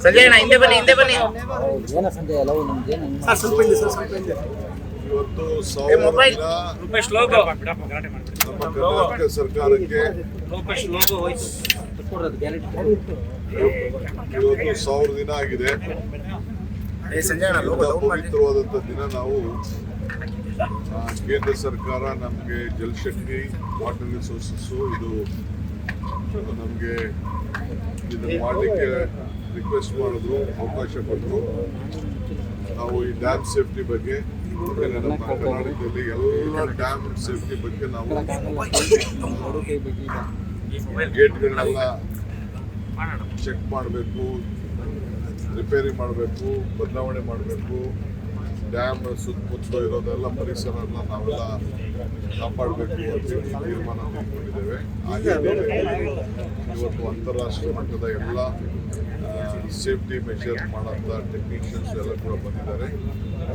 ಸಂಜಯ್ ಹಿಂದೆ ಬನ್ನಿ ಏನ ಸಂಜಯ್ ಎಲ್ಲ ನಮ್ದೇನು ಇವತ್ತು 1000 ದಿನ ನಮ್ಮ ಕರ್ನಾಟಕ ಸರ್ಕಾರಕ್ಕೆ ಇವತ್ತು 1000 ದಿನ ಆಗಿದೆ. ಪವಿತ್ರವಾದಂಥ ದಿನ. ನಾವು ಕೇಂದ್ರ ಸರ್ಕಾರ ನಮಗೆ ಜಲಶಕ್ತಿ ವಾಟರ್ ರಿಸೋರ್ಸಸ್ ಇದು ನಮಗೆ ಇದನ್ನು ಮಾಡಲಿಕ್ಕೆ ರಿಕ್ವೆಸ್ಟ್ ಮಾಡಿದ್ರು, ಅವಕಾಶ ಕೊಟ್ಟರು. ನಾವು ಈ ಡ್ಯಾಮ್ ಸೇಫ್ಟಿ ಬಗ್ಗೆ ನಮ್ಮ ಕರ್ನಾಟಕದಲ್ಲಿ ಎಲ್ಲ ಡ್ಯಾಮ್ ಸೇಫ್ಟಿ ಬಗ್ಗೆ ನಾವು ಗೇಟ್ಗಳನ್ನೆಲ್ಲ ಚೆಕ್ ಮಾಡಬೇಕು, ರಿಪೇರಿ ಮಾಡಬೇಕು, ಬದಲಾವಣೆ ಮಾಡಬೇಕು. ಡ್ಯಾಮ್ ಸುತ್ತಮುತ್ತ ಇರೋದೆಲ್ಲ ಪರಿಸರ ನಾವೆಲ್ಲ ಕಾಪಾಡಬೇಕು ಅಂತ ತೀರ್ಮಾನ ತೆಗೆದುಕೊಂಡಿದ್ದೇವೆ. ಹಾಗೆ ಇವತ್ತು ಅಂತಾರಾಷ್ಟ್ರೀಯ ಮಟ್ಟದ ಎಲ್ಲ ಸೇಫ್ಟಿ ಮೆಷರ್ ಮಾಡೋಂಥ ಟೆಕ್ನಿಷಿಯನ್ಸ್ ಎಲ್ಲ ಕೂಡ ಬಂದಿದ್ದಾರೆ.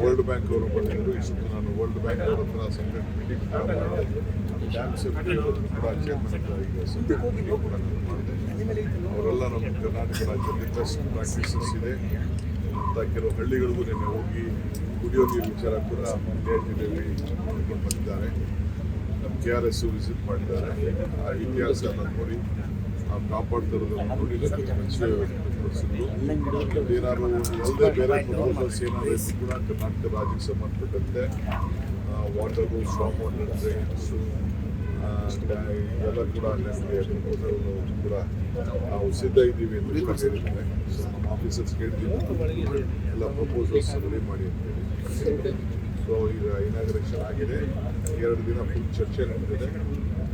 ವರ್ಲ್ಡ್ ಬ್ಯಾಂಕ್ ಅವರು ಬಂದಿದ್ದರು. ಇಷ್ಟು ನಾನು ವರ್ಲ್ಡ್ ಬ್ಯಾಂಕ್ ಅವ್ರ ಹತ್ರ ಸಪ್ರೇಟ್ ಮೀಟಿಂಗ್ ಡ್ಯಾಮ್ ಸೇಫ್ಟಿ ಕೂಡ ಚೇರ್ಮನ್ ಈಗ ಸಪ್ರೇಟ್ ಮೀಟಿಂಗ್ ಕೂಡ ಮಾಡಿದೆ. ಅವರೆಲ್ಲ ನಮ್ಮ ಕರ್ನಾಟಕ ರಾಜ್ಯದಲ್ಲಿ ಬೆಸ್ಟ್ ಪ್ರಾಕ್ಟೀಸಸ್ ಇದೆ ಅಂತ ಕೆಲವು ಹಳ್ಳಿಗಳಿಗೂ ನಿನ್ನೆ ಹೋಗಿ ಕುಡಿಯೋ ನೀರು ವಿಚಾರ ಕೂಡ ಮಂಡ್ಯ ಜಿಲ್ಲೆಯಲ್ಲಿ ನೋಡ್ಕೊಂಡು ಬಂದಿದ್ದಾರೆ. ನಮ್ಮ KRS ವಿಸಿಟ್ ಮಾಡಿದ್ದಾರೆ. ಆ ಇತಿಹಾಸನ ನೋಡಿ ನಾವು ಕಾಪಾಡ್ತಿರೋದನ್ನು ನೋಡಿ ಮೆಚ್ಚುಗೆ ಏನಾದ್ರು ಎಲ್ಲದೇ ಬೇರೆ ಪ್ರಪೋಸಲ್ಸ್ ಏನಾದರೂ ಕೂಡ ಕರ್ನಾಟಕ ರಾಜ್ಯಕ್ಕೆ ಸಂಬಂಧಪಟ್ಟಂತೆ ವಾಟರು, ಸ್ಟಾಪ್ ವಾಟರ್ ಡ್ರೈನ್ಸು ಇವೆಲ್ಲ ಕೂಡ ನಮಗೆ ಪ್ರಪೋಸಲ್ ಕೂಡ ನಾವು ಸಿದ್ಧ ಇದ್ದೀವಿ ಅಂತ ಹೇಳಿದ್ದಾರೆ. ಸೊ ನಮ್ಮ ಆಫೀಸರ್ಸ್ ಕೇಳ್ತೀವಿ ಎಲ್ಲ ಪ್ರಪೋಸಲ್ಸ್ ರೆಡಿ ಮಾಡಿ ಅಂತೇಳಿ. ಸೊ ಈಗ ಇನಾಗ್ರೇಷನ್ ಆಗಿದೆ. 2 ದಿನ ಫುಲ್ ಚರ್ಚೆ ನಡೆದಿದೆ.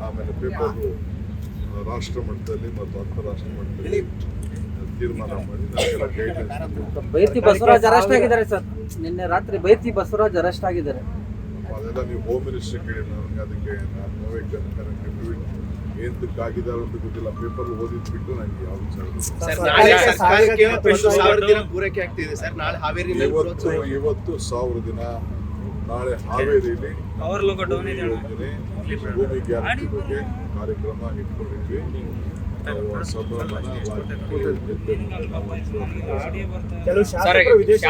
ಆಮೇಲೆ ಪೇಪರು ರಾಷ್ಟ್ರ ಮಟ್ಟದಲ್ಲಿ ಮತ್ತು ಅಂತಾರಾಷ್ಟ್ರೀಯ ಮಟ್ಟದಲ್ಲಿ ತೀರ್ಮಾನ ಮಾಡಿ ನಾವೆಲ್ಲ ಗೈಡ್ಲೈನ್ಸ್. ಬೈರ್ತಿ ಬಸವರಾಜ್ ಅರೆಸ್ಟ್ ಆಗಿದ್ದಾರೆ ಸರ್. ನಿನ್ನೆ ರಾತ್ರಿ ಬೈರ್ತಿ ಬಸವರಾಜ್ ಅರೆಸ್ಟ್ ಆಗಿದ್ದಾರೆ. ಅದೆಲ್ಲ ನೀವು ಹೋಮ್ ಮಿನಿಸ್ಟರ್ ಕೇಳಿ. ನನಗೆ ಅದಕ್ಕೆ ನಾನು ನೋವೇ ಏನಕ್ಕಾಗಿದ್ದಾರೆ ಅಂತ ಗೊತ್ತಿಲ್ಲ. ಪೇಪರ್ ಓದಿದ್ ಬಿಟ್ಟು ನನಗೆ ಯಾವ ವಿಚಾರ ಇವತ್ತು 1000 ದಿನ. ನಾಳೆ ಹಾವೇರಿಯಲ್ಲಿ ಯೋಜನೆ ಭೂಮಿ ಗ್ಯಾರಂಟಿ ಬಗ್ಗೆ ಕಾರ್ಯಕ್ರಮ ಇಟ್ಕೊಂಡಿದ್ವಿ. ಶಾಸಕರು ವಿದೇಶ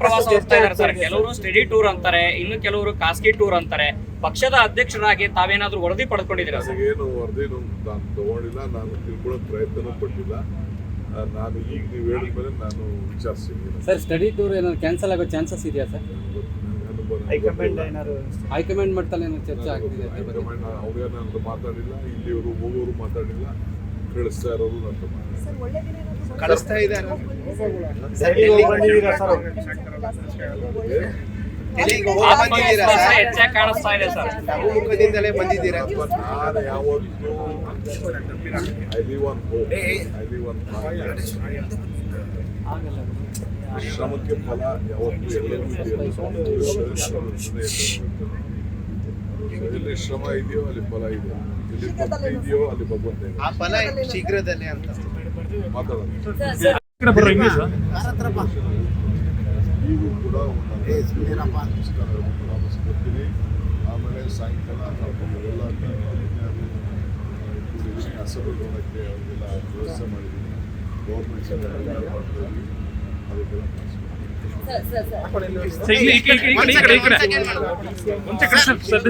ಪ್ರವಾಸ ಹೋಗ್ತಾ ಇದ್ದಾರೆ ಸರ್. ಕೆಲವರು ಸ್ಟಡಿ ಟೂರ್ ಅಂತಾರೆ, ಇನ್ನು ಕೆಲವರು ಖಾಸಗಿ ಟೂರ್ ಅಂತಾರೆ. ಪಕ್ಷದ ಅಧ್ಯಕ್ಷರಾಗಿ ತಾವೇನಾದ್ರೂ ವರದಿ ಪಡೆದುಕೊಂಡಿದ್ದೀರಾ? ಏನು ವರದಿನೂ ನಾನು ತಗೊಂಡಿಲ್ಲ, ನಾನು ತಿಳ್ಕೊಳ್ಳೋ ಪ್ರಯತ್ನನೂ ಪಟ್ಟಿಲ್ಲ. ನಾನು ಈಗ ನೀವು ಹೇಳಿದ್ಮೇಲೆ ನಾನು ವಿಚಾರಿಸಿದ್ದೀನಿ. ಸರ್ ಸ್ಟಡಿ ಟೂರ್ ಏನಾದ್ರು ಕ್ಯಾನ್ಸಲ್ ಆಗೋ ಚಾನ್ಸಸ್ ಇದೆಯಾ ಸರ್? ಹೈಕಮಾಂಡ್ ಮಟ್ಟದಲ್ಲಿ ಏನಾದ್ರು ಚರ್ಚೆ ಆಗ್ತಿದೆ? ಹೈಕಮಾಂಡ್ ಅವ್ರೇನಾದ್ರು ಮಾತಾಡಿಲ್ಲ, ಇಲ್ಲಿವರು ಹೋಗೋರು ಮಾತಾಡಿಲ್ಲ, ಕಳಿಸ್ತಾ ಇರೋರು ನನ್ನ ಕಳಿಸ್ತಾ ಇದ್ದಾರೆ. ಕಾಣಿಸ್ತಾ ಇದೆ ಸರ್. ಮುಖದಿಂದಲೇ ಬಂದಿದ್ದೀರಾ? ನಾನು ಯಾವತ್ತೂ ಶ್ರಮಕ್ಕೆ ಫಲ ಯಾವತ್ತೂ ಎಲ್ಲಿ ಶ್ರಮ ಇದೆಯೋ ಅಲ್ಲಿ ಫಲ ಇದೆ, ಎಲ್ಲಿ ಭಕ್ತಿ ಇದೆಯೋ ಅಲ್ಲಿ ಭಗವಂತ ಇದೆ. ಆ ಫಲ ಶೀಘ್ರದಲ್ಲೇ ಅಂತ ಮಾತಾಡೋದು. ಈಗೂ ಕೂಡ ಬರ್ತೀನಿ. ಆಮೇಲೆ ಸಾಯಂಕಾಲ ಎಲ್ಲ ಹಸರು ನೋಡೋಕ್ಕೆ ಅವರಿಗೆಲ್ಲ ವ್ಯವಸ್ಥೆ ಮಾಡಿದ್ದೀನಿ. ಗೌರ್ಮೆಂಟ್ ಅದಕ್ಕೆಲ್ಲ